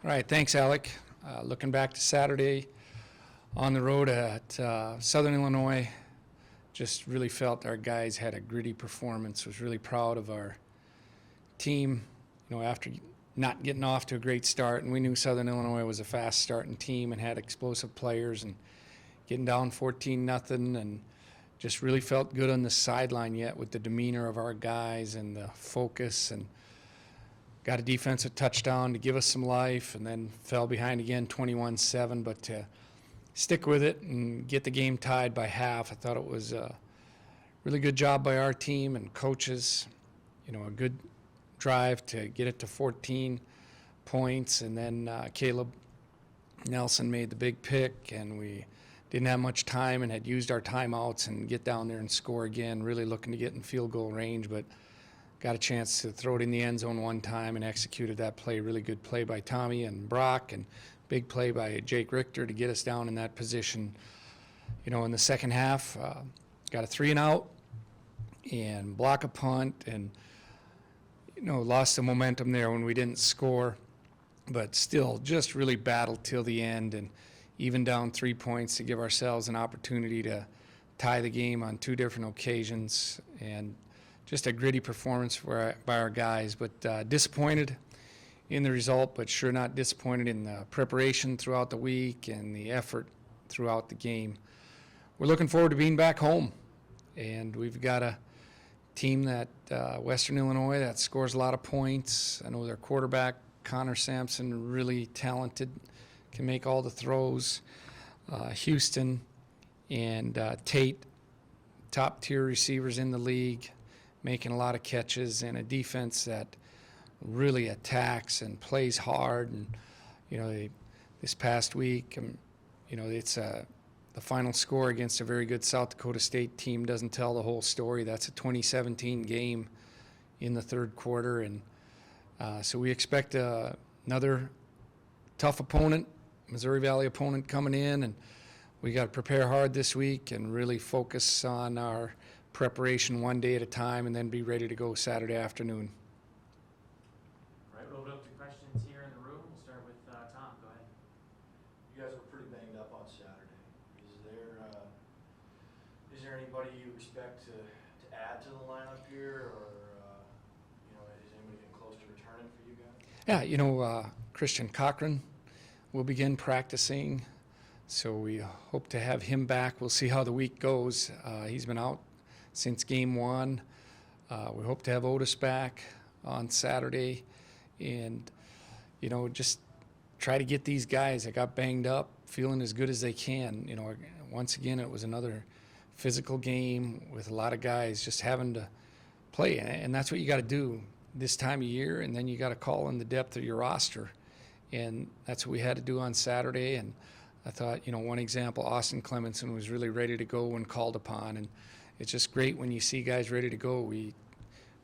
All right, thanks, Alec. Looking back to Saturday on the road at Southern Illinois, just really felt our guys had a gritty performance. Was really proud of our team. After not getting off to a great start, and we knew Southern Illinois was a fast starting team and had explosive players, and getting down 14-0, and just really felt good on the sideline yet with the demeanor of our guys and the focus, and got a defensive touchdown to give us some life, and then fell behind again 21-7, but to stick with it and get the game tied by half, I thought it was a really good job by our team and coaches. A good drive to get it to 14 points, and then Caleb Nelson made the big pick, and we didn't have much time and had used our timeouts and get down there and score again, really looking to get in field goal range, but got a chance to throw it in the end zone one time and executed that play. Really good play by Tommy and Brock, and big play by Jake Richter to get us down in that position. In the second half, got a 3-and-out and block a punt, and lost the momentum there when we didn't score, but still just really battled till the end, and even down 3 points to give ourselves an opportunity to tie the game on two different occasions. And just a gritty performance by our guys, but disappointed in the result, but sure not disappointed in the preparation throughout the week and the effort throughout the game. We're looking forward to being back home, and we've got a team that Western Illinois that scores a lot of points. I know their quarterback, Connor Sampson, really talented, can make all the throws. Houston and Tate, top-tier receivers in the league, making a lot of catches, and a defense that really attacks and plays hard. And this past week, it's the final score against a very good South Dakota State team doesn't tell the whole story. That's a 2017 game in the third quarter, and so we expect another tough opponent, Missouri Valley opponent, coming in, and we got to prepare hard this week and really focus on our preparation one day at a time, and then be ready to go Saturday afternoon. All right, we'll open up to questions here in the room. We'll start with Tom. Go ahead. You guys were pretty banged up on Saturday. Is there anybody you expect to add to the lineup here, or is anybody getting close to returning for you guys? Yeah, Christian Cochran will begin practicing, so we hope to have him back. We'll see how the week goes. He's been out since game one. We hope to have Otis back on Saturday, and just try to get these guys that got banged up feeling as good as they can. Once again, it was another physical game with a lot of guys just having to play, and that's what you got to do this time of year, and then you got to call in the depth of your roster, and that's what we had to do on Saturday. And I thought, one example, Austin Clemenson was really ready to go when called upon, and it's just great when you see guys ready to go. We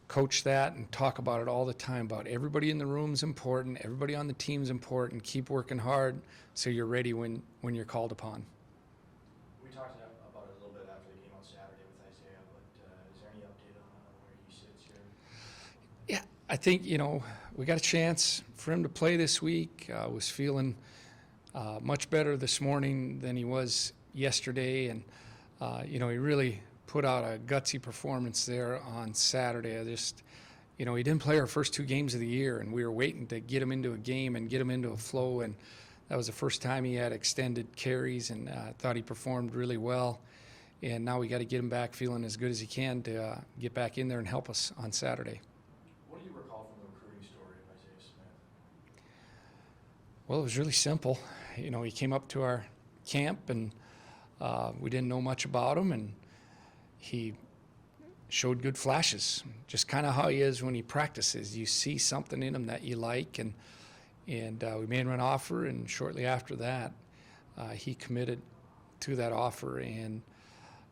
coach that and talk about it all the time, about everybody in the room's important, everybody on the team's important, keep working hard so you're ready when you're called upon. We talked about it a little bit after the game on Saturday with Isaiah, but is there any update on where he sits here? Yeah, I think, we got a chance for him to play this week. Was feeling much better this morning than he was yesterday, and, he really put out a gutsy performance there on Saturday. He didn't play our first two games of the year, and we were waiting to get him into a game and get him into a flow, and that was the first time he had extended carries, and I thought he performed really well. And now we got to get him back feeling as good as he can to get back in there and help us on Saturday. What do you recall from the recruiting story of Isaiah Smith? Well, it was really simple. He came up to our camp, and we didn't know much about him, and he showed good flashes, just kind of how he is when he practices. You see something in him that you like, and we made him an offer, and shortly after that, he committed to that offer. And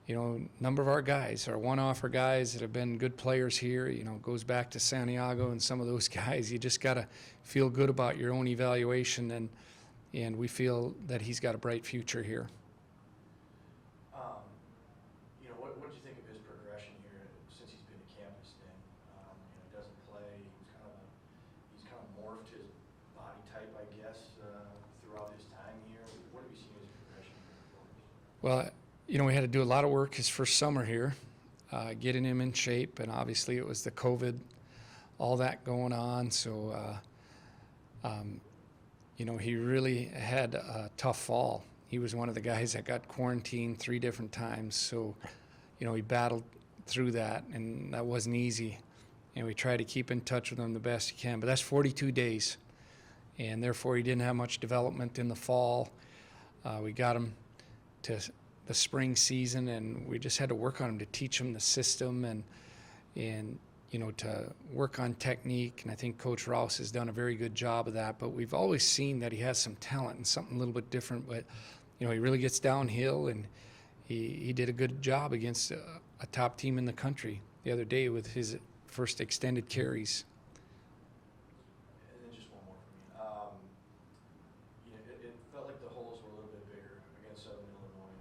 a number of our guys, our one-offer guys that have been good players here, goes back to Santiago and some of those guys. You just got to feel good about your own evaluation, and we feel that he's got a bright future here. What do you think of his progression here since he's been to campus? Then doesn't play. He's kind of morphed his body type, I guess. Well, we had to do a lot of work his first summer here, getting him in shape, and obviously it was the COVID, all that going on. So, he really had a tough fall. He was one of the guys that got quarantined 3 different times. So, he battled through that, and that wasn't easy. And we try to keep in touch with him the best you can. But that's 42 days, and therefore he didn't have much development in the fall. We got him to the spring season, and we just had to work on him to teach him the system and to work on technique. And I think Coach Rouse has done a very good job of that. But we've always seen that he has some talent and something a little bit different. But he really gets downhill, and he did a good job against a top team in the country the other day with his first extended carries. And then just one more for me. It felt like the holes were a little bit bigger against Southern Illinois.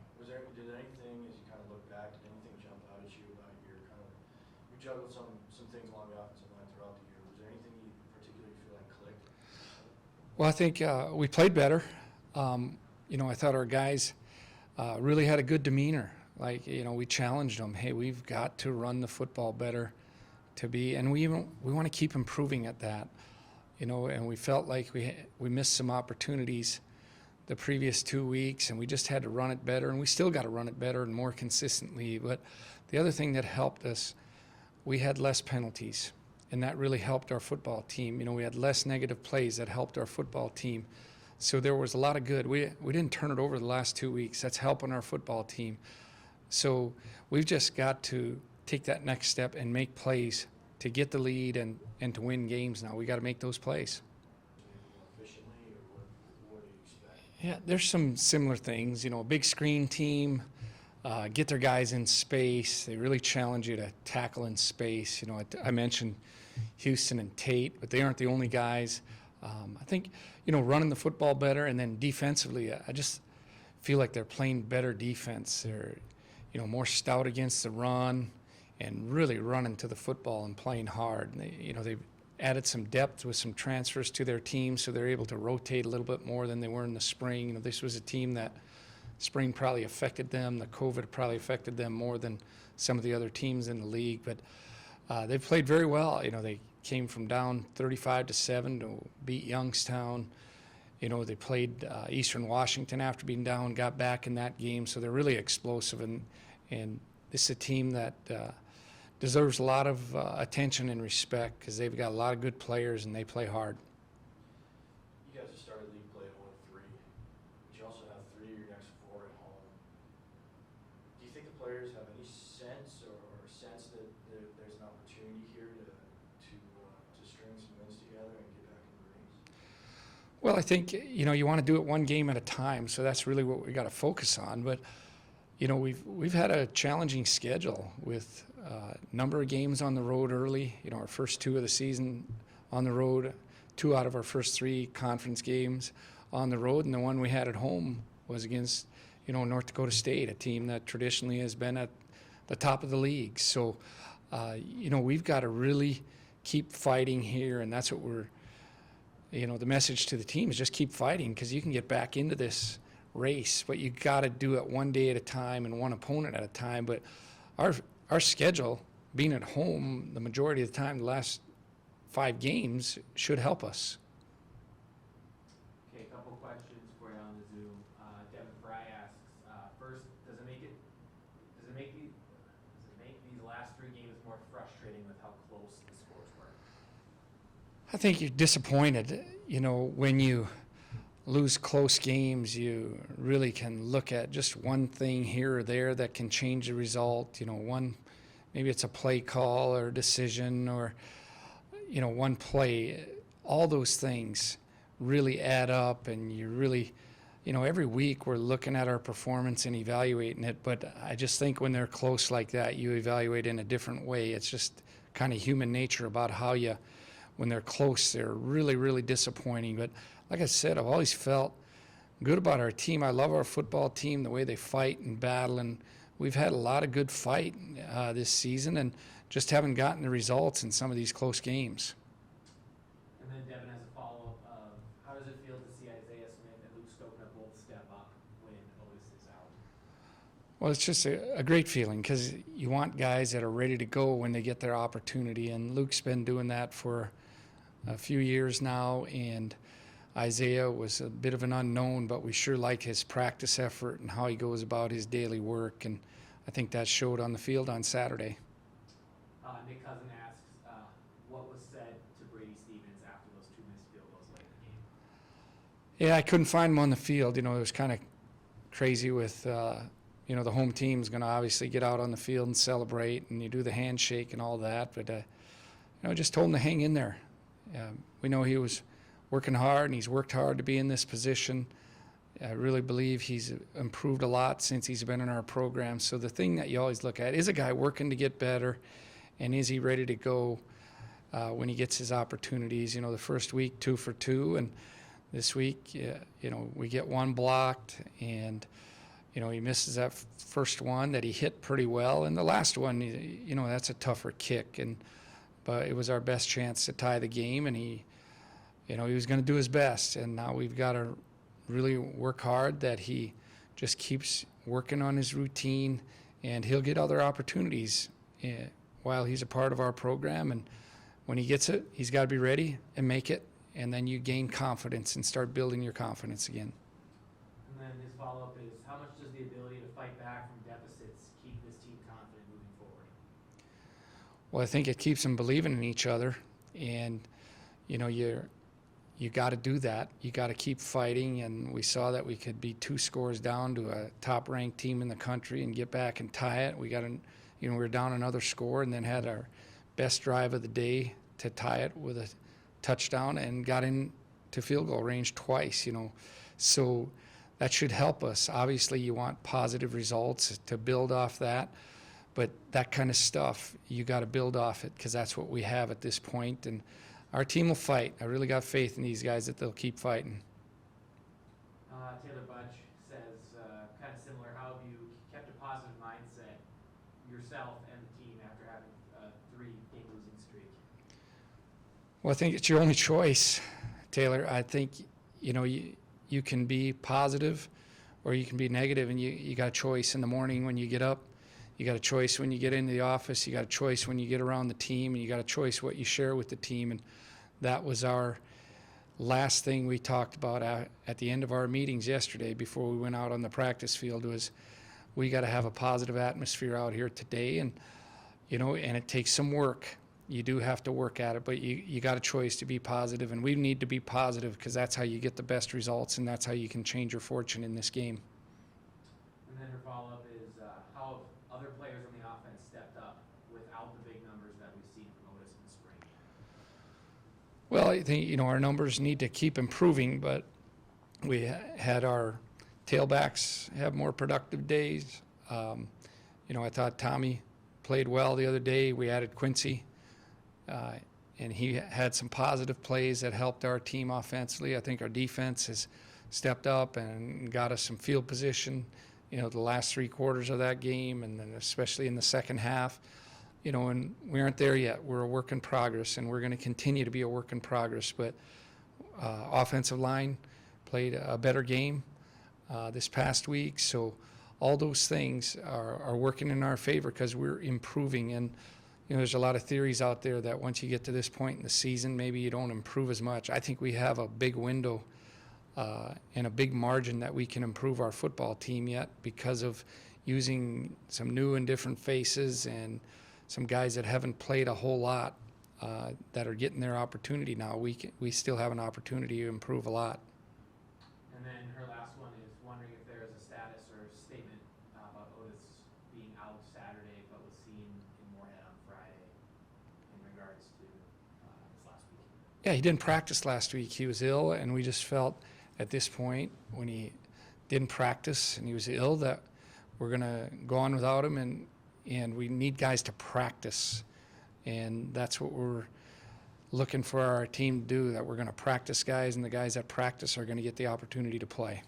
Did anything, as you kind of look back, did anything jump out at you about your you juggled some things along the offensive line throughout the year. Was there anything you particularly feel like clicked? Well, I think we played better. I thought our guys really had a good demeanor. Like, we challenged them. Hey, we've got to run the football better and we want to keep improving at that. And we felt like we missed some opportunities the previous 2 weeks, and we just had to run it better, and we still got to run it better and more consistently. But the other thing that helped us, we had less penalties, and that really helped our football team. We had less negative plays that helped our football team. So there was a lot of good. We didn't turn it over the last 2 weeks. That's helping our football team. So we've just got to take that next step and make plays to get the lead and to win games now. We got to make those plays. More efficiently, or what do you expect? Yeah, there's some similar things. A big screen team, get their guys in space. They really challenge you to tackle in space. I mentioned Houston and Tate, but they aren't the only guys. I think, running the football better, and then defensively, I just feel like they're playing better defense. They're, more stout against the run and really running to the football and playing hard. And they've added some depth with some transfers to their team, so they're able to rotate a little bit more than they were in the spring. This was a team that spring probably affected them. The COVID probably affected them more than some of the other teams in the league. But they've played very well. They came from down 35-7 to beat Youngstown. They played Eastern Washington after being down, got back in that game. So they're really explosive, and this is a team that deserves a lot of attention and respect because they've got a lot of good players and they play hard. You guys have started league play at 1-3, but you also have 3 of your next 4 at home. Do you think the players have any sense or sense that there's an opportunity here to string some wins together and get back in the race? Well, I think, you want to do it one game at a time, so that's really what we got to focus on. But, we've had a challenging schedule with a number of games on the road early. Our first 2 of the season on the road, 2 out of our first 3 conference games on the road, and the one we had at home was against, North Dakota State, a team that traditionally has been at the top of the league. So, we've got to really keep fighting here, and that's what we're the message to the team is just keep fighting, because you can get back into this race, but you got to do it one day at a time and one opponent at a time. But our schedule, being at home the majority of the time, the last 5 games, should help us. Okay, a couple questions for you on the Zoom. Devin Fry asks, first, does it make these last 3 games more frustrating with how close the scores were? I think you're disappointed. When you lose close games, you really can look at just one thing here or there that can change the result. Maybe it's a play call or a decision or, one play. All those things really add up, and you really, every week we're looking at our performance and evaluating it. But I just think when they're close like that, you evaluate in a different way. It's just kind of human nature about how when they're close, they're really, really disappointing. But like I said, I've always felt good about our team. I love our football team, the way they fight and battle, and we've had a lot of good fight this season and just haven't gotten the results in some of these close games. And then Devin has a follow-up. How does it feel to see Isaiah Smith and Luke Stokna both step up when Otis is out? Well, it's just a great feeling because you want guys that are ready to go when they get their opportunity. And Luke's been doing that for a few years now. And Isaiah was a bit of an unknown, but we sure like his practice effort and how he goes about his daily work. And I think that showed on the field on Saturday. Nick Cousin asks, what was said to Brady Stevens after those 2 missed field goals late in the game? Yeah, I couldn't find him on the field. You know, it was kind of crazy with, you know, the home team's going to obviously get out on the field and celebrate, and you do the handshake and all that. But, you know, just told him to hang in there. We know he was working hard, and he's worked hard to be in this position. I really believe he's improved a lot since he's been in our program. So the thing that you always look at is a guy working to get better, and is he ready to go when he gets his opportunities. You know, the first week, 2 for 2, and this week, you know, we get one blocked, and, you know, he misses that first one that he hit pretty well, and the last one, you know, that's a tougher kick, but it was our best chance to tie the game, and he, you know, he was going to do his best, and now we've got to really work hard that he just keeps working on his routine, and he'll get other opportunities while he's a part of our program. And when he gets it, he's got to be ready and make it, and then you gain confidence and start building your confidence again. And then his follow-up is, how much does the ability to fight back from deficits keep this team confident moving forward? Well, I think it keeps them believing in each other, and, you know, you got to do that. You got to keep fighting, and we saw that we could be 2 scores down to a top-ranked team in the country and get back and tie it. We were down another score, and then had our best drive of the day to tie it with a touchdown and got into field goal range twice. You know, so that should help us. Obviously, you want positive results to build off that, but that kind of stuff you got to build off it because that's what we have at this point. And our team will fight. I really got faith in these guys that they'll keep fighting. Taylor Budge says, kind of similar, how have you kept a positive mindset yourself and the team after having a 3-game losing streak? Well, I think it's your only choice, Taylor. I think, you know, you can be positive or you can be negative, and you got a choice in the morning when you get up. You got a choice when you get into the office. You got a choice when you get around the team, and you got a choice what you share with the team. And that was our last thing we talked about at the end of our meetings yesterday before we went out on the practice field was we got to have a positive atmosphere out here today. And, you know, and it takes some work. You do have to work at it, but you got a choice to be positive, and we need to be positive because that's how you get the best results, and that's how you can change your fortune in this game. And then her follow-up is, how have other players on the offense stepped up without the big numbers that we've seen from Otis in the spring? Well, I think, you know, our numbers need to keep improving, but we had our tailbacks have more productive days. You know, I thought Tommy played well the other day. We added Quincy, and he had some positive plays that helped our team offensively. I think our defense has stepped up and got us some field position, you know, the last 3 quarters of that game, and then especially in the second half. You know, and we aren't there yet. We're a work in progress, and we're going to continue to be a work in progress. But offensive line played a better game this past week. So all those things are working in our favor because we're improving. And, you know, there's a lot of theories out there that once you get to this point in the season, maybe you don't improve as much. I think we have a big window and a big margin that we can improve our football team yet because of using some new and different faces and some guys that haven't played a whole lot that are getting their opportunity now. We still have an opportunity to improve a lot. And then her last one is wondering if there is a status or statement about Otis being out Saturday but was seen in Moorhead on Friday in regards to his last week. Yeah, he didn't practice last week. He was ill, and we just felt at this point when he didn't practice and he was ill that we're going to go on without him, and we need guys to practice, and that's what we're looking for our team to do, that we're going to practice guys, and the guys that practice are going to get the opportunity to play.